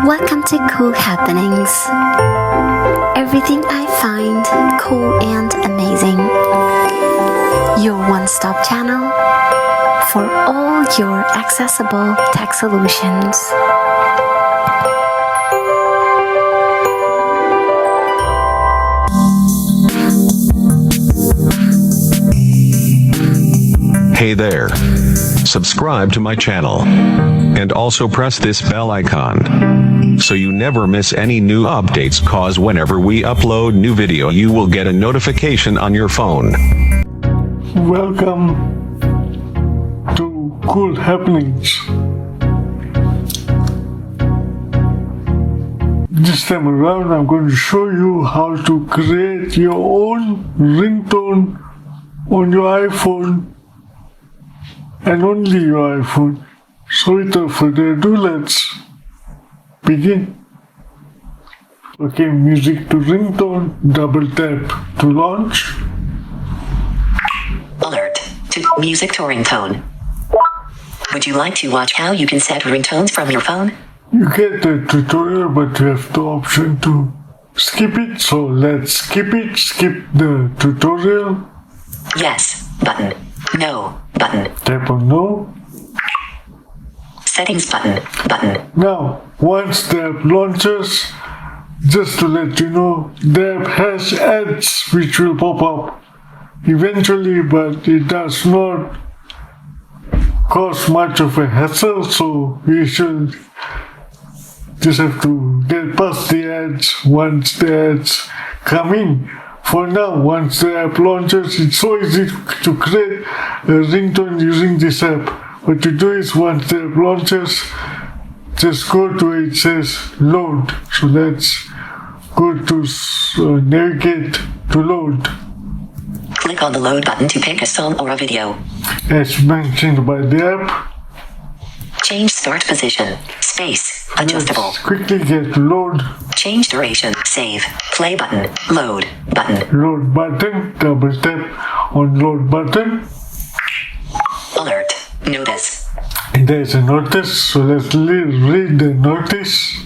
Welcome to Cool Happenings. Everything I find cool and amazing. Your one-stop channel for all your accessible tech solutions. Hey there. Subscribe to my channel. And also press this bell icon. So you never miss any new updates, cause whenever we upload new video you will get a notification on your phone. Welcome to Cool Happenings. This time around I'm going to show you how to create your own ringtone on your iPhone and only your iPhone. So without further ado, let's begin. Okay, music to ringtone, double tap to launch. Alert to MusicToRingtone. Would you like to watch how you can set ringtones from your phone? You get the tutorial, but you have the option to skip it. So let's skip it. Skip the tutorial. Yes button. No button. Tap on no. Settings button. Now, once the app launches, just to let you know, the app has ads which will pop up eventually, but it does not cause much of a hassle, so we should just have to get past the ads once the ads come in. For now, once the app launches, it's so easy to create a ringtone using this app. What you do is, once the app launches, just go to where it says load. So let's go to navigate to load. Click on the load button to pick a song or a video. As mentioned by the app, Change start position. Space. Adjustable. let's quickly get load. Change duration. Save. Play button. Load button. Load button, double tap on load button. Alert. Notice. And there's a notice, so let's read the notice.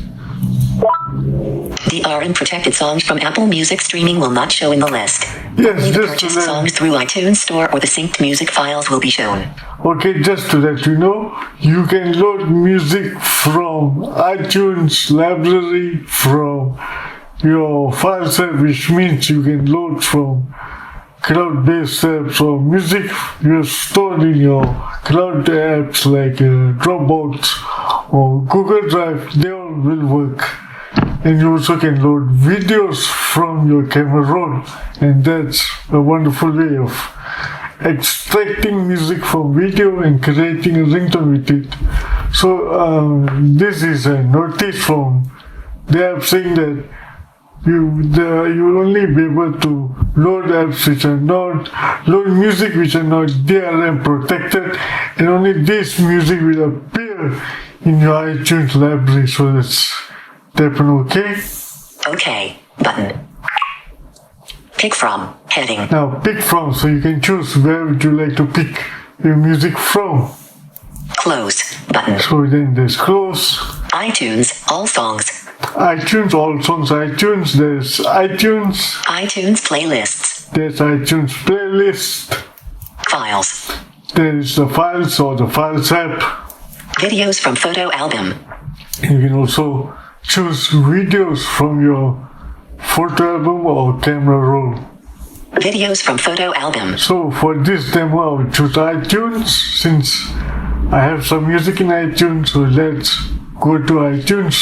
The unprotected songs from Apple Music streaming will not show in the list. Yes, Only the just to purchased let, songs through iTunes Store or the synced music files will be shown. okay, just to let you know, you can load music from iTunes library from your file set, which means you can load from cloud-based apps or music you stored in your cloud apps like Dropbox or Google Drive. They all will work. And you also can load videos from your camera roll, and that's a wonderful way of extracting music from video and creating a ringtone with it. So this is a notice from the app saying that you will only be able to load apps which are not, load music which are not DRM protected, and only this music will appear in your iTunes library. So let's tap on OK. OK button. Pick from. Heading. Now pick from, so you can choose where would you like to pick your music from. Close button. So then there's close. iTunes, all songs. iTunes, all songs, iTunes, there's iTunes. iTunes playlists. There's iTunes playlist. Files. There's the files or the files app. Videos from photo album. You can also choose videos from your photo album or camera roll. Videos from photo album. So for this demo I will choose iTunes since I have some music in iTunes, so let's go to iTunes.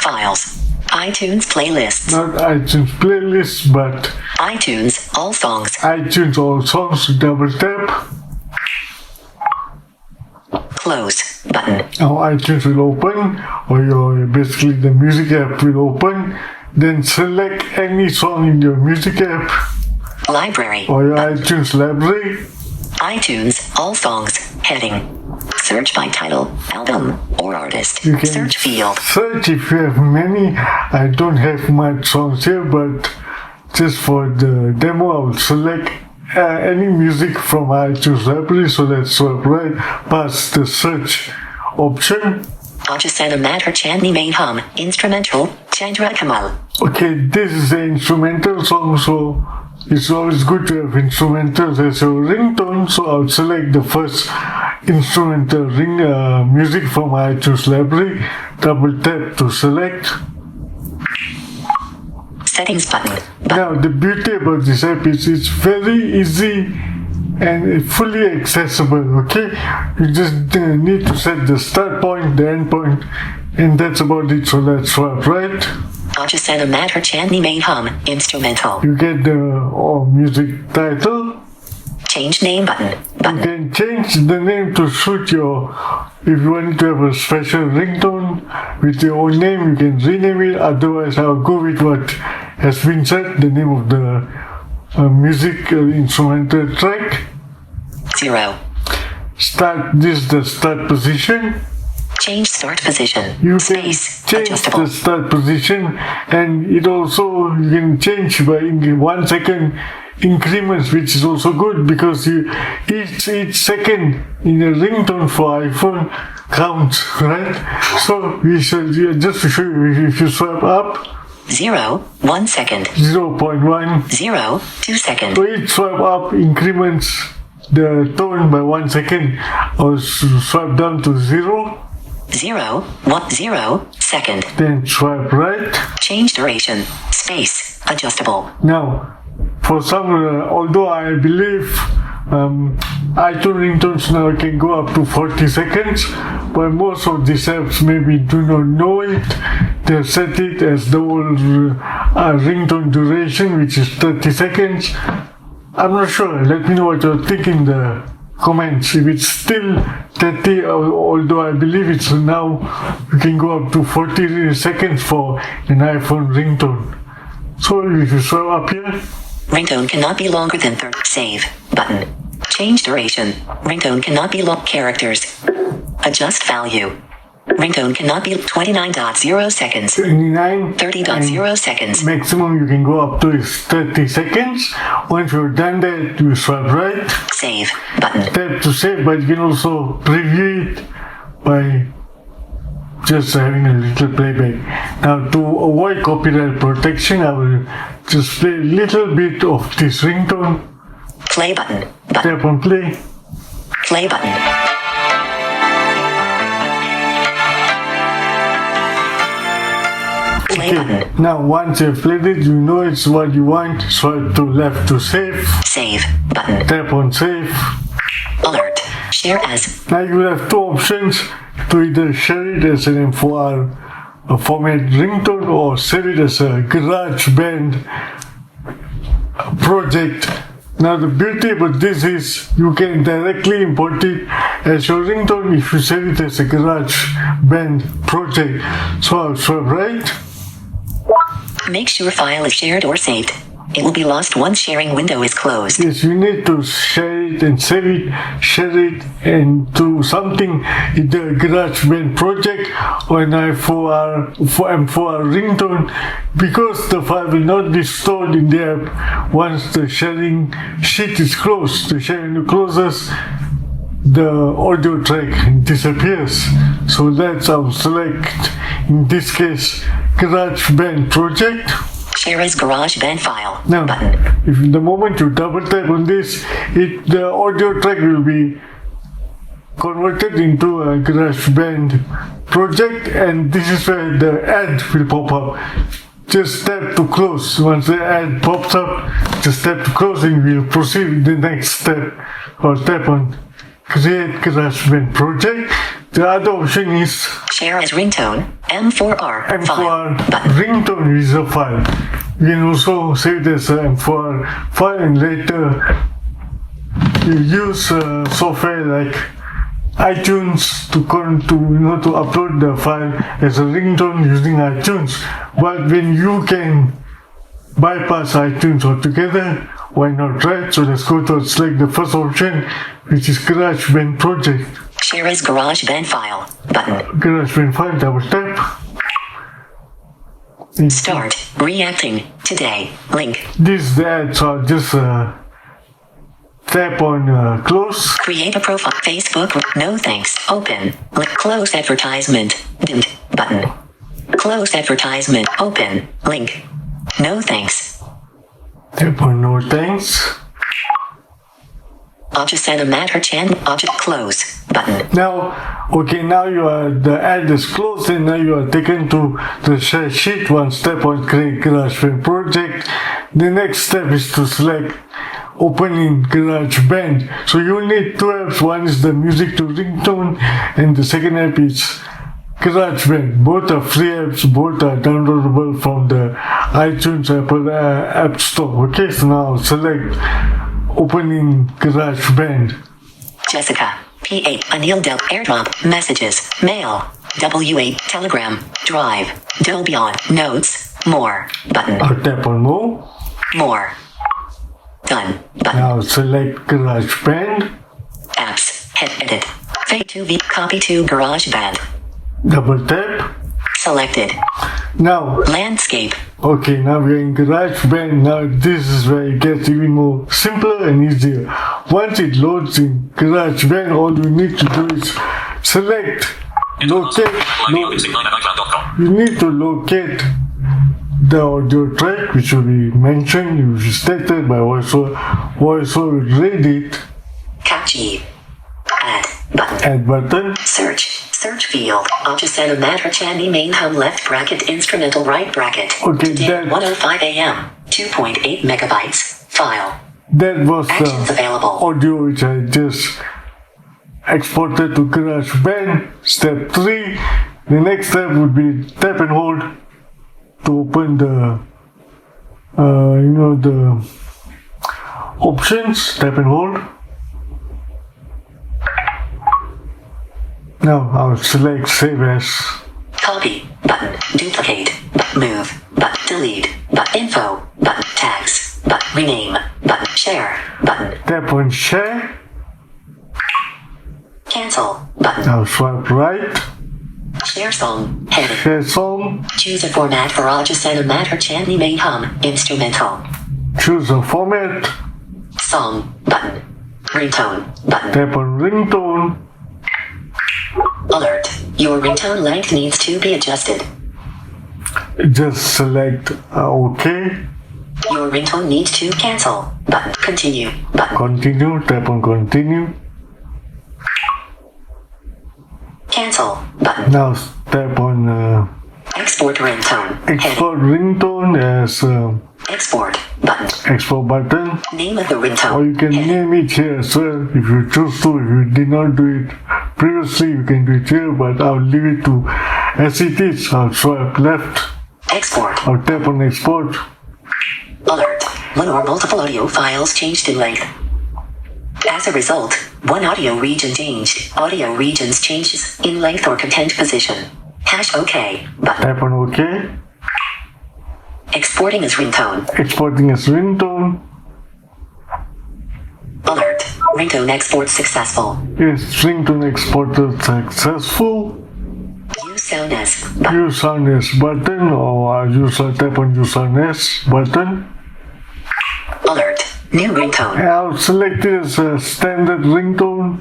Files. iTunes playlists. Not iTunes playlist, but iTunes, all songs. iTunes all songs, double tap. Close button. Now iTunes will open, or basically the music app will open. Then select any song in your music app Library. or your iTunes library. iTunes, all songs. Heading. Search by title, album, or artist. You can Search field. search if you have many. I don't have much songs here, but just for the demo I will select any music from iTunes library. So let's swipe right past the search option. Ajasana Matter Chandni Main Hum, Instrumental, Chandra Kamal. Okay, this is an instrumental song, so it's always good to have instrumentals as your ringtone. So I'll select the first instrumental music from my iTunes library. Double tap to select. Settings button. Now the beauty about this app is it's very easy and fully accessible. Okay, you just need to set the start point, the end point, and that's about it. So let's swap right. Ajasana Matter Chandni Main Hum, Instrumental. You get the music title. Change name button. You can change the name to suit your, if you want to have a special ringtone with your own name, you can rename it. Otherwise, I'll go with what has been set, the name of the music instrumental track. 0. Start, this is the start position. Change start position. You Space. can change Adjustable. the start position, and it also, you can change by 1 second increments, which is also good because each second in a ringtone for iPhone counts, right? So we should, just to show you, if you swipe up, 0, 1 second. 0.1. 0, 2 second. So each swipe up increments the tone by 1 second, or swipe down to 0. 0, 1, 0 second. Then swipe right. Change duration. Space. Adjustable. Now, for some, although I believe iTunes ringtones now can go up to 40 seconds, but most of these apps maybe do not know it. They set it as the old ringtone duration, which is 30 seconds. I'm not sure. Let me know what you think in the comments. If it's still 30, although I believe it's now, you can go up to 40 seconds for an iPhone ringtone. So if you swipe up here, Ringtone cannot be longer than 30. Save. Button. Change duration. Ringtone cannot be long characters. Adjust value. Ringtone cannot be 29.0 seconds. 29. 30.0 seconds. Maximum you can go up to is 30 seconds. Once you're done that, you swipe right. Save. Button. Tap to save, but you can also preview it by just having a little playback. Now, to avoid copyright protection, I will just play a little bit of this ringtone. Play button. Button. Tap on play. Play button. Play button. Now, once you've played it, you know it's what you want. Swipe to left to save. Save. Button. Tap on save. Alert. Share as. Now you will have two options to either share it as an M4R format ringtone or save it as a GarageBand project. Now the beauty about this is you can directly import it as your ringtone if you save it as a GarageBand project. So I'll swipe right. Make sure file is shared or saved. It will be lost once sharing window is closed. Yes, you need to share it and save it, share it into something, either a GarageBand project or an M4R ringtone, because the file will not be stored in the app once the sharing sheet is closed. The sharing closes, the audio track disappears. So that's our select, in this case, GarageBand project. Share as GarageBand file. Now, Button. if the moment you double tap on this, the audio track will be converted into a GarageBand project, and this is where the ad will pop up. Just tap to close. Once the ad pops up, just tap to close and we'll proceed with the next step, or tap on create GarageBand project. The other option is Share as ringtone. M4R file. M4R Button. ringtone is a file. You can also save it as an M4R file, and later you use software like iTunes to upload the file as a ringtone using iTunes. But when you can bypass iTunes altogether, why not, right? So let's go to select the first option, which is GarageBand project. Share as GarageBand file. Button. GarageBand file, double tap. Start. Reacting. Today. Link. This is the ad, so I'll just tap on close. Create a profile. Facebook. No thanks. Open. Close advertisement. Dimmed. Button. Close advertisement. Open. Link. No thanks. Tap on no thanks. Object and a matter channel. Object close. Button. Now, okay, now the ad is closed and now you are taken to the share sheet. One step on create GarageBand project. The next step is to select opening GarageBand. So you need two apps. One is the MusicToRingtone and the second app is GarageBand. Both are free apps, both are downloadable from the iTunes Apple App Store. Okay, so now select opening GarageBand. Jessica. P8. Anil Del. AirDrop. Messages. Mail. W8. Telegram. Drive. Dolby On. Notes. More. Button. I'll tap on more. More. Done. Button. Now select GarageBand. Apps. Head edit. Fade to V. Copy to GarageBand. Double tap. Selected. Now, Landscape. okay, now we're in GarageBand. Now this is where it gets even more simpler and easier. Once it loads in GarageBand, all you need to do is select, locate, you need to locate the audio track which will be mentioned, which is stated by VoiceOver. VoiceOver will read it. Catchy. Add. Button. Add button. Search. Search field. Object and a matter channel main hum left bracket instrumental right bracket. Okay, Today, that 1:05 a.m. 2.8 megabytes. File. that was Actions the available. audio which I just exported to GarageBand. Step 3. The next step would be tap and hold to open the the options. Tap and hold. Now I'll select save as. Copy. Button. Duplicate. Move. Button. Delete. Button. Info. Button. Tags. Button. Rename. Button. Share. Button. Tap on share. Cancel. Button. Now swipe right. Share song. Heading. Share song. Choose a format for Object and a matter channel main hum. Instrumental. Choose a format. Song. Button. Ringtone. Button. Tap on ringtone. Alert. Your ringtone length needs to be adjusted. Just select OK. Your ringtone needs to cancel. Button. Continue. Button. Continue. Tap on continue. Cancel. Button. Now tap on Export ringtone. export ringtone as Export. Button. export button. Name of the ringtone. Or you can name it here as well if you choose to. If you did not do it previously, you can do it here, but I'll leave it to as it is. I'll swipe left. Export. I'll tap on export. Alert. One or multiple audio files changed in length. As a result, one audio region changed. Audio regions changes in length or content position. Hash OK. Button. Tap on OK. Exporting as ringtone. Exporting as ringtone. Alert. Ringtone export successful. Yes, ringtone exported successful. Use sound as. Button. Use sound as button or tap on use sound as button. Alert. New ringtone. I'll select it as a standard ringtone.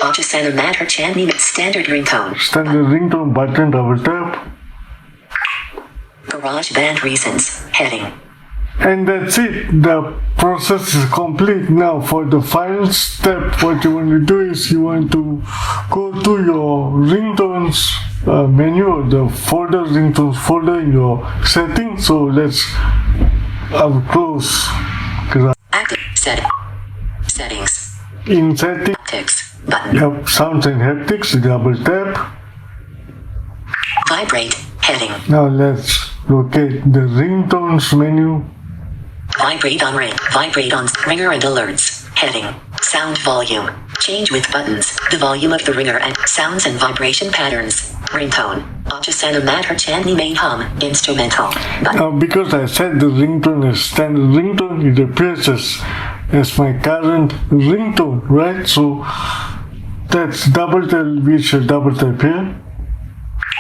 Object Center Matter Channel Standard Ringtone. Standard ringtone button, double tap. GarageBand Reasons. Heading. And that's it. The process is complete. Now for the final step, what you want to do is you want to go to your ringtones menu or the folder, ringtones folder in your settings. So let's close. Active. Settings. In settings, Haptics. Button. you have sounds and haptics, double tap. Vibrate. Heading. Now let's locate the ringtones menu. Vibrate on ring. Vibrate on ringer and alerts. Heading. Sound volume. Change with buttons. The volume of the ringer and sounds and vibration patterns. Ringtone. Object and a matter channel main hum. Instrumental. Button. Now because I set the ringtone as standard ringtone, it appears as my current ringtone, right? So that's double tap. We shall double tap here.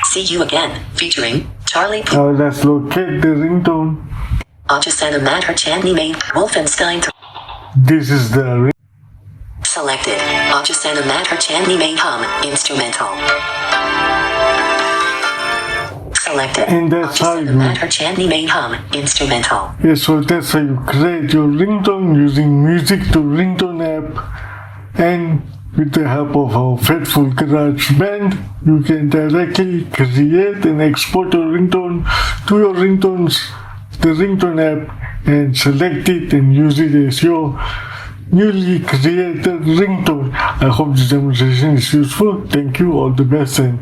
See you again. Featuring Charlie. Now let's locate the ringtone. Object and a matter channel main. Wolfenstein. This is the Selected. Ajasana Matter Chandni Main Hum. Instrumental. Selected. And that's how Ajasana you- Matter Chandni Main Hum. Instrumental. Yeah, so that's how you create your ringtone using MusicToRingtone app, and with the help of our faithful GarageBand, you can directly create and export your ringtone to your ringtones, the ringtone app, and select it and use it as your newly created ringtone. I hope this demonstration is useful. Thank you, all the best, and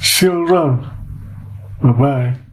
see you around. Bye-bye.